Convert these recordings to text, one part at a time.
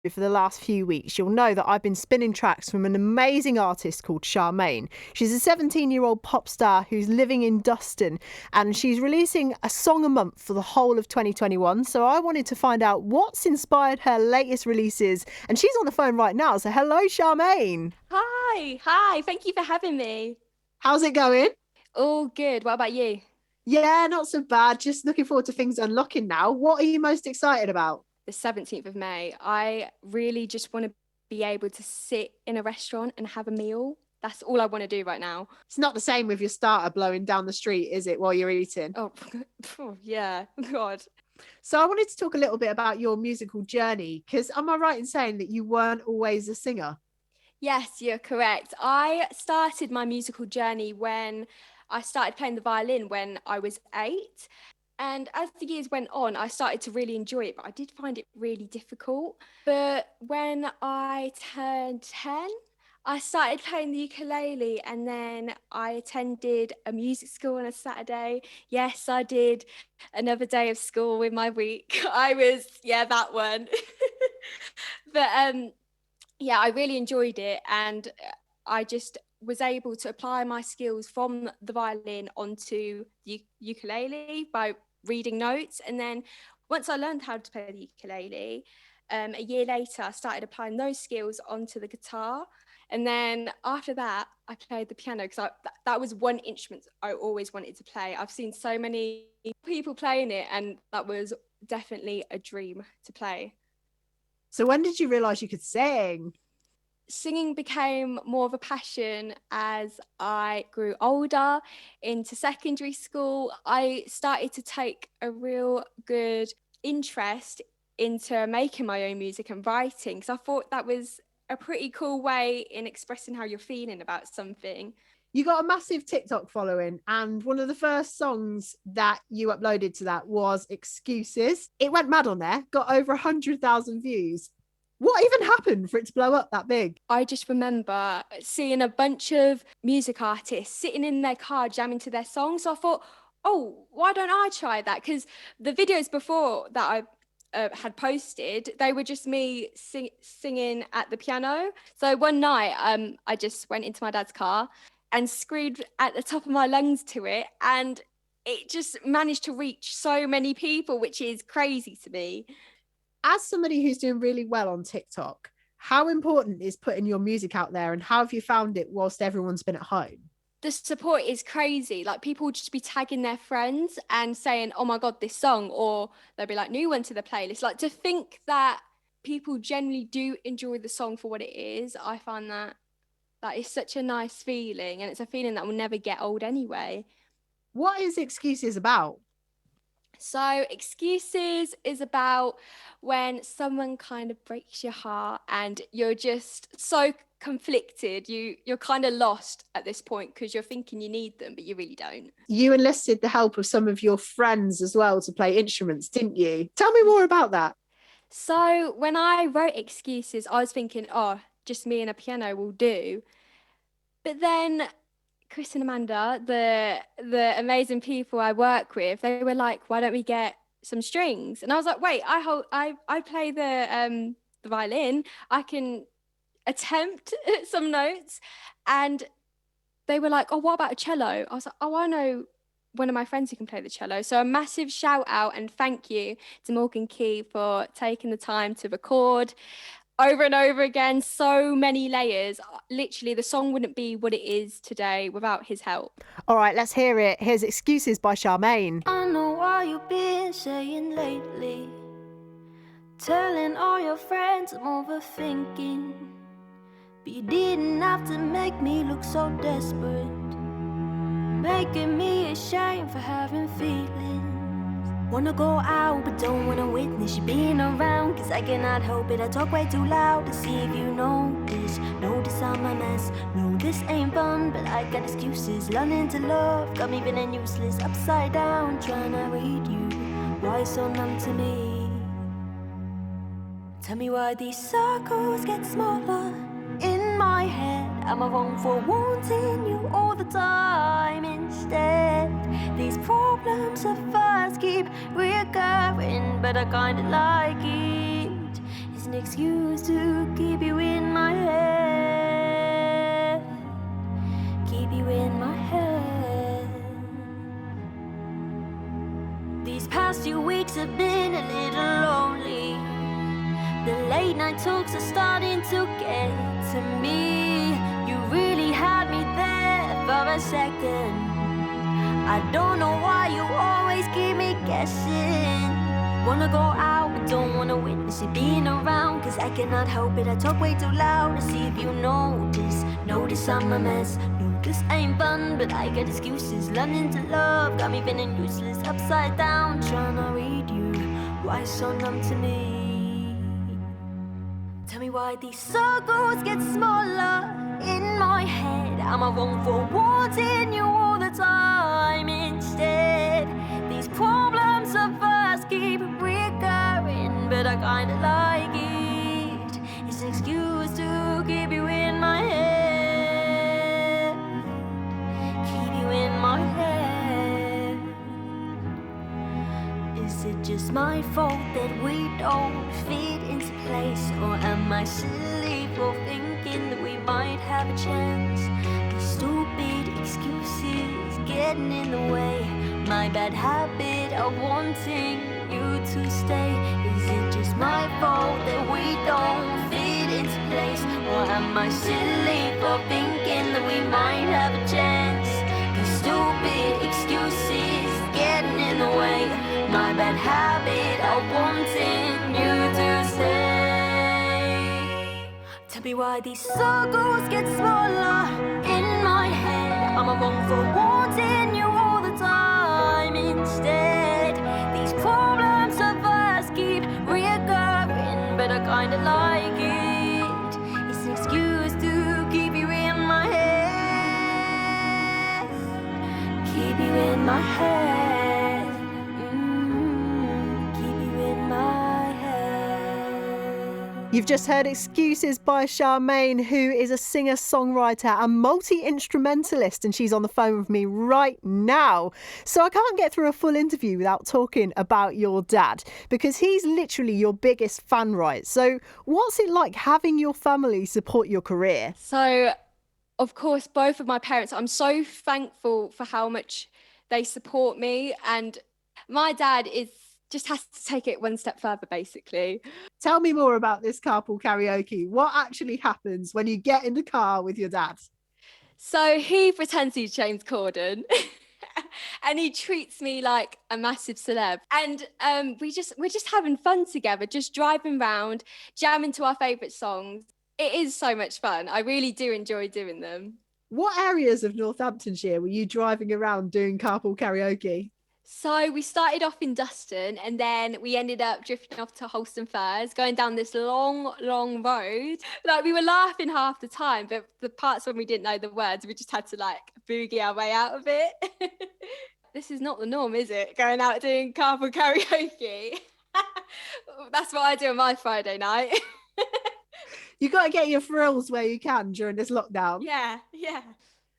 for the last few weeks, you'll know that I've been spinning tracks from an amazing artist called Sharmaine. She's a 17-year-old pop star who's living in Dustin, and she's releasing a song a month for the whole of 2021. So I wanted to find out what's inspired her latest releases, and she's on the phone right now. So hello, Sharmaine. Hi, thank you for having me. How's it going? All good. What about you? Yeah, not so bad. Just looking forward to things unlocking now. What are you most excited about? The 17th of May. I really just want to be able to sit in a restaurant and have a meal. That's all I want to do right now. It's not the same with your starter blowing down the street, is it, while you're eating? Oh, yeah, God. So I wanted to talk a little bit about your musical journey, because am I right in saying that you weren't always a singer? Yes, you're correct. I started my musical journey when I started playing the violin when I was 8. And as the years went on, I started to really enjoy it, but I did find it really difficult. But when I turned 10, I started playing the ukulele and then I attended a music school on a Saturday. Yes, I did another day of school in my week. Yeah, that one. But yeah, I really enjoyed it, and I just was able to apply my skills from the violin onto the ukulele by reading notes. And then once I learned how to play the ukulele, a year later, I started applying those skills onto the guitar. And then after that, I played the piano because that was one instrument I always wanted to play. I've seen so many people playing it, and that was definitely a dream to play. So when did you realise you could sing? Singing became more of a passion as I grew older into secondary school. I started to take a real good interest into making my own music and writing because I thought that was a pretty cool way in expressing how you're feeling about something. You got a massive TikTok following, and one of the first songs that you uploaded to that was Excuses. It went mad on there, got over 100,000 views. What even happened for it to blow up that big? I just remember seeing a bunch of music artists sitting in their car jamming to their songs. So I thought, oh, why don't I try that? Because the videos before that I had posted, they were just me singing at the piano. So one night, I just went into my dad's car and screamed at the top of my lungs to it, and it just managed to reach so many people, which is crazy to me. As somebody who's doing really well on TikTok, how important is putting your music out there, and how have you found it whilst everyone's been at home? The support is crazy. Like, people would just be tagging their friends and saying, oh my God, this song, or they'll be like, new one to the playlist. Like, to think that people generally do enjoy the song for what it is, I find that is such a nice feeling, and it's a feeling that will never get old anyway. What is Excuses about? So, Excuses is about when someone kind of breaks your heart and you're just so conflicted. You're kind of lost at this point because you're thinking you need them, but you really don't. You enlisted the help of some of your friends as well to play instruments, didn't you? Tell me more about that. So, when I wrote Excuses, I was thinking, oh, just me and a piano will do. But then Chris and Amanda, the amazing people I work with, they were like, "Why don't we get some strings?" And I was like, "Wait, I play the violin. I can attempt some notes." And they were like, "Oh, what about a cello?" I was like, "Oh, I know one of my friends who can play the cello." So a massive shout out and thank you to Morgan Key for taking the time to record over and over again, so many layers. Literally, the song wouldn't be what it is today without his help. All right, let's hear it. Here's Excuses by Charmaine. I know what you've been saying lately, telling all your friends I'm overthinking, but you didn't have to make me look so desperate, making me ashamed for having feelings. Wanna go out but don't wanna witness you being around, cause I cannot help it, I talk way too loud to see if you notice. Notice I'm a mess, no this ain't fun, but I got excuses. Learning to love got me feeling useless, upside down trying to read you. Why so numb to me? Tell me why these circles get smaller in my head. Am I wrong for wanting you all the time instead? These problems of ours keep reoccurring, but I kinda like it. Is It's an excuse to keep you in my head. Keep you in my head. These past few weeks have been a little lonely. The late night talks are starting to get to me. You really had me there for a second. I don't know why you always keep me guessing. Wanna go out, but don't wanna witness you being around. Cause I cannot help it, I talk way too loud to see if you notice. Notice I'm a mess, no this ain't fun. But I got excuses, learning to love got me feeling useless. Upside down, trying to read you, why so numb to me? Tell me why these circles get smaller in my head. Am I wrong for wanting you all the time instead? These problems of us keep recurring, but I kinda like it. It's an excuse to keep you in my head. Keep you in my head. Is it just my fault that we don't fit into place? Or am I silly for thinking that we might have a chance? These stupid excuses getting in the way. My bad habit of wanting you to stay. Is it just my fault that we don't fit into place? Or am I silly for thinking that we might have a chance? These stupid excuses getting in the way. My bad habit of wanting you to stay. Tell me why these circles get smaller in my head. Am I wrong for wanting you all the time instead? These problems of us keep reoccurring, but I kinda like it. It's an excuse to keep you in my head. Keep you in my head. Keep you in my head. You've just heard Excuses by Sharmaine, who is a singer-songwriter and multi-instrumentalist, and she's on the phone with me right now. So I can't get through a full interview without talking about your dad, because he's literally your biggest fan, right? So what's it like having your family support your career? So, of course, both of my parents, I'm so thankful for how much they support me. And my dad just has to take it one step further, basically. Tell me more about this carpool karaoke. What actually happens when you get in the car with your dad? So he pretends he's James Corden. And he treats me like a massive celeb. And we're just having fun together, just driving around, jamming to our favourite songs. It is so much fun. I really do enjoy doing them. What areas of Northamptonshire were you driving around doing carpool karaoke? So we started off in Dustin, and then we ended up drifting off to Holston Firs, going down this long, long road. Like, we were laughing half the time, but the parts when we didn't know the words, we just had to like boogie our way out of it. This is not the norm, is it? Going out doing carpool karaoke. That's what I do on my Friday night. You got to get your thrills where you can during this lockdown. Yeah.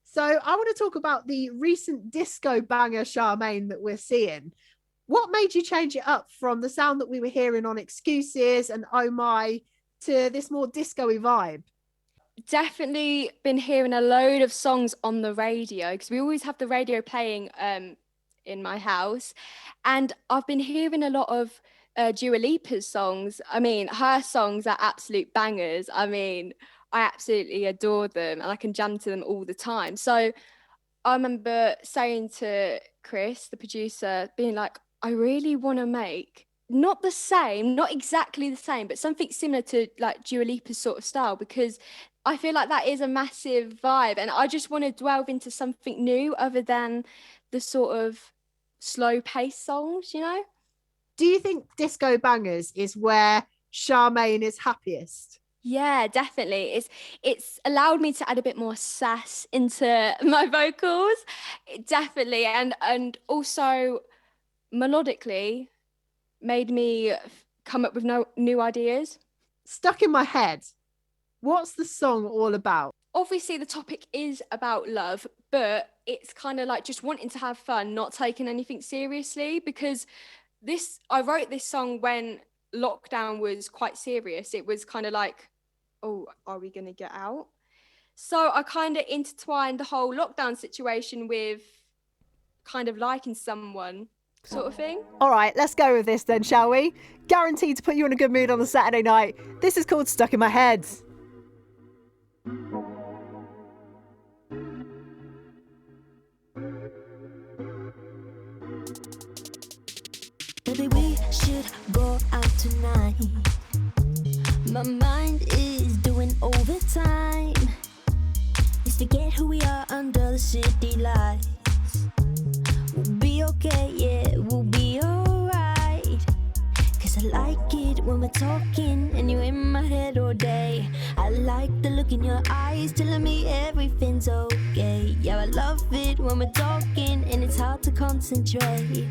So I want to talk about the recent disco banger Sharmaine that we're seeing. What made you change it up from the sound that we were hearing on Excuses and Oh My to this more disco-y vibe? Definitely been hearing a load of songs on the radio, because we always have the radio playing in my house. And I've been hearing a lot of Dua Lipa's songs. I mean, her songs are absolute bangers. I mean, I absolutely adore them, and I can jam to them all the time. So I remember saying to Chris, the producer, being like, I really want to make not the same, not exactly the same, but something similar to like Dua Lipa's sort of style, because I feel like that is a massive vibe, and I just want to delve into something new other than the sort of slow paced songs, you know? Do you think disco bangers is where Sharmaine is happiest? Yeah, definitely. It's allowed me to add a bit more sass into my vocals, definitely, and also melodically made me come up with new ideas. Stuck in my head. What's the song all about? Obviously, the topic is about love, but it's kind of like just wanting to have fun, not taking anything seriously, because I wrote this song when lockdown was quite serious. It was kind of like, oh, are we going to get out? So I kind of intertwined the whole lockdown situation with kind of liking someone sort of thing. All right, let's go with this then, shall we? Guaranteed to put you in a good mood on a Saturday night. This is called Stuck in My Head. Maybe we should go out tonight. My mind is doing overtime. Let's forget who we are under the city lights. We'll be okay, yeah, we'll be alright. Cause I like it when we're talking and you're in my head all day. I like the look in your eyes telling me everything's okay. Yeah, I love it when we're talking and it's hard to concentrate.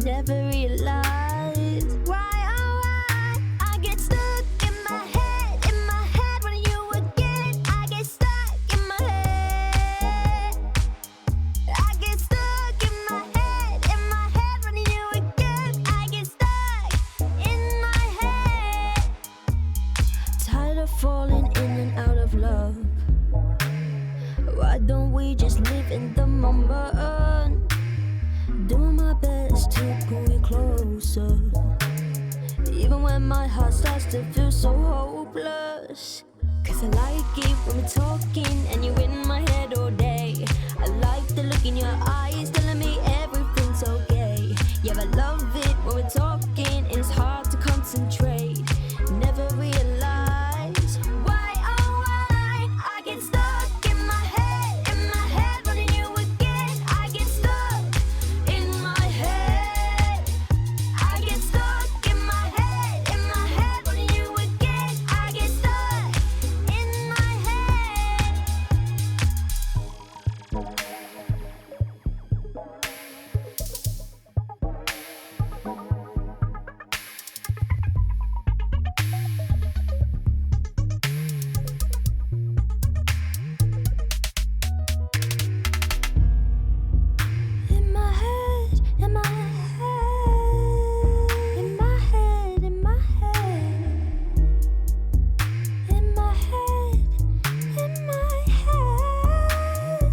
Never realize why, oh why I get stuck in my head when you again. I get stuck in my head. I get stuck in my head when you again. I get stuck in my head. Tired of falling in and out of love. Why don't we just live in the moment? Doing my best to pull you closer, even when my heart starts to feel so hopeless. Cause I like it when we're talking and you're in my head all day. I like the look in your eyes telling me everything's okay. Yeah, I love it when we're talking and it's hard to concentrate. Never realize why, oh why I get stuck in my head when you again. I get stuck in my head. I get stuck in my head when you again. I get stuck in my head. In my head, in my head, in my head, in my head, in my head, in my head.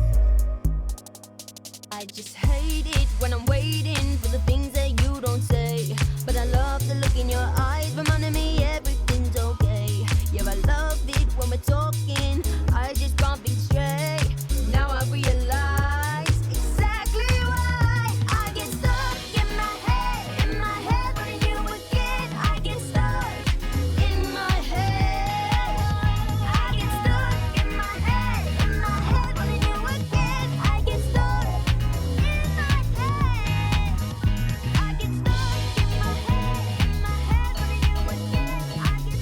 I just hate it when I'm waiting for the things that you don't say. But I love the look in your eyes, reminding me everything's okay. Yeah, I love it when we're talking. I just can't think straight. Now I realize exactly why I get stuck in my head when you again. I get stuck in my head. I get stuck in my head when you again. I get stuck in my head. I get stuck in my head when you again. I get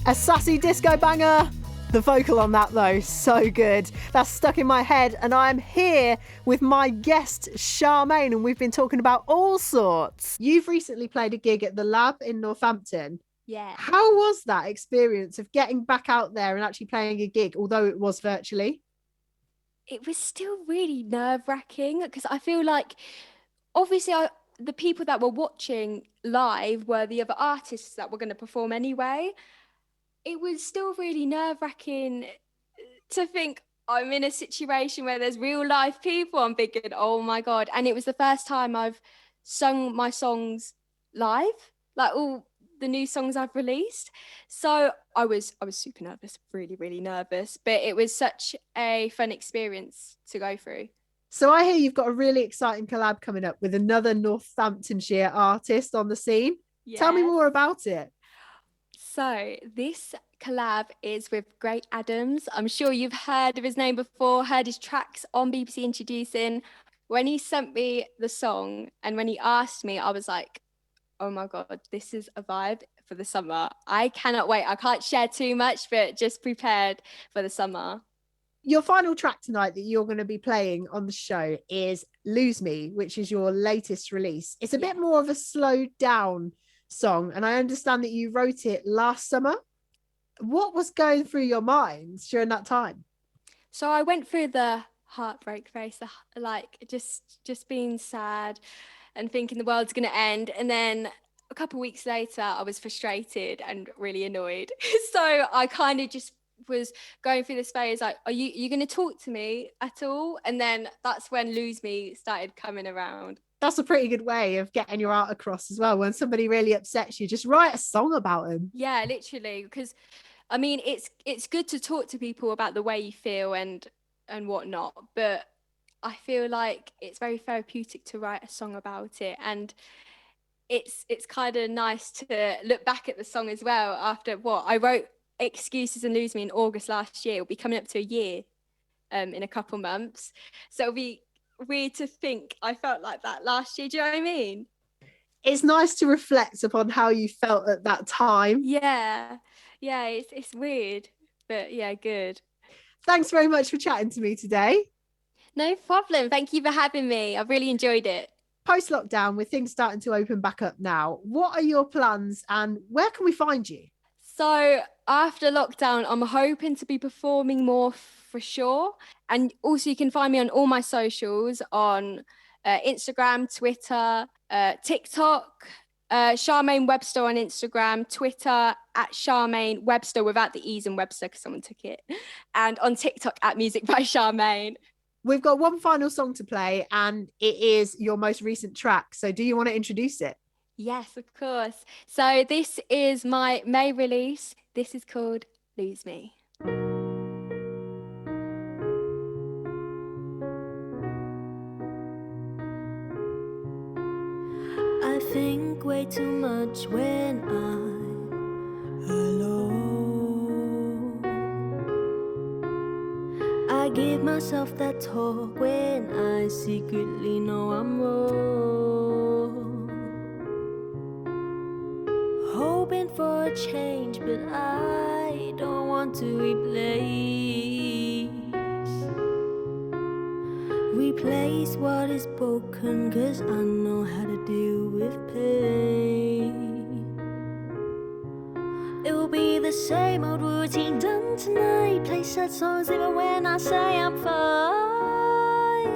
A sassy disco banger. The vocal on that though, so good. That's Stuck in My Head, and I'm here with my guest Sharmaine, and we've been talking about all sorts. You've recently played a gig at the Lab in Northampton. Yeah. How was that experience of getting back out there and actually playing a gig, although it was virtually? It was still really nerve-wracking because I feel like obviously the people that were watching live were the other artists that were going to perform anyway. It was still really nerve-wracking to think I'm in a situation where there's real life people. I'm thinking, oh my God. And it was the first time I've sung my songs live, like all the new songs I've released. So I was super nervous, really, really nervous. But it was such a fun experience to go through. So I hear you've got a really exciting collab coming up with another Northamptonshire artist on the scene. Tell me Yes. more about it. So this collab is with Great Adams. I'm sure you've heard of his name before, heard his tracks on BBC Introducing. When he sent me the song and when he asked me, I was like, oh my God, this is a vibe for the summer. I cannot wait. I can't share too much, but just prepared for the summer. Your final track tonight that you're going to be playing on the show is Lose Me, which is your latest release. It's a bit more of a slowed down song, and I understand that you wrote it last summer. What was going through your mind during that time? So I went through the heartbreak phase, like just being sad and thinking the world's going to end. And then a couple of weeks later, I was frustrated and really annoyed. So I kind of just was going through this phase like, are you going to talk to me at all? And then that's when Lose Me started coming around. That's a pretty good way of getting your art across as well. When somebody really upsets you, just write a song about them. Yeah, literally, because I mean, it's good to talk to people about the way you feel and whatnot, but I feel like it's very therapeutic to write a song about it. And it's kind of nice to look back at the song as well after what I wrote Excuses and Lose Me in August last year. It'll be coming up to a year in a couple months. So it'll be weird to think I felt like that last year. Do you know what I mean? It's nice to reflect upon how you felt at that time. Yeah, it's weird, but yeah, good. Thanks very much for chatting to me today. No problem. Thank you for having me. I've really enjoyed it. Post-lockdown, with things starting to open back up now, what are your plans and where can we find you? So after lockdown, I'm hoping to be performing more for sure. And also you can find me on all my socials on Instagram, Twitter, TikTok, Sharmaine Webster on Instagram, Twitter at Sharmaine Webster without the E's and Webster because someone took it. And on TikTok at Music by Sharmaine. We've got one final song to play and it is your most recent track. So do you want to introduce it? Yes, of course. So this is my May release. This is called Lose Me. I think way too much when I'm alone. I give myself that talk when I secretly know I'm wrong. Hoping for a change, but I don't want to replace what is broken, 'cause I know how to deal with pain. It will be the same old routine done tonight. Play sad songs even when I say I'm fine.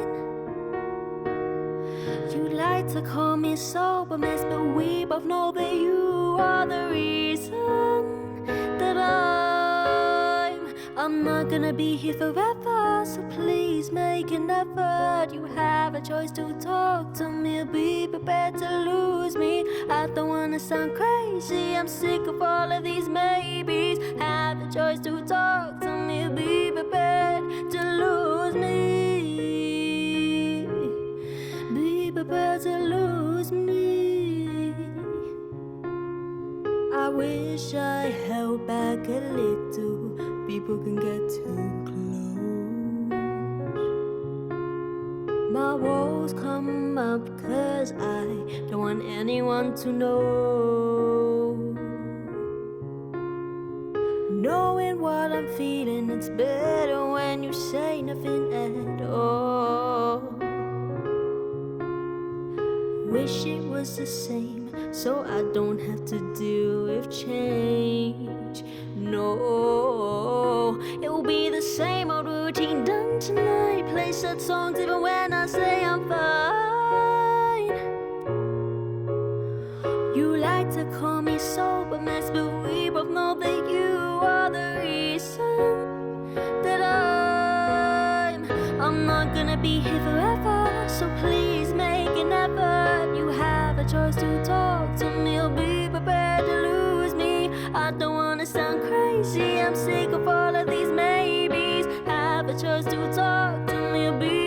You like to call me a sober mess, but we both know that you are the reason that I'm not gonna be here forever. So please make an effort. You have a choice to talk to me, be prepared to lose me. I don't wanna sound crazy, I'm sick of all of these maybes. Have the choice to talk to me, be prepared to lose me. Be prepared to lose me. I wish I held back a little. People can get too close. My walls come up 'cause I don't want anyone to know. Knowing what I'm feeling, it's better when you say nothing at all. Wish it was the same, so I don't have to deal with change. No, it will be the same old routine done tonight. Play sad songs even when I say I'm fine. You like to call me sober mess, but we both know that you are the reason that I'm not gonna be here forever. So please make an effort. You have a choice to talk to me, or be prepared to lose me. I don't wanna sound crazy, I'm sick of all of these maybes. Have a choice to talk to me, or be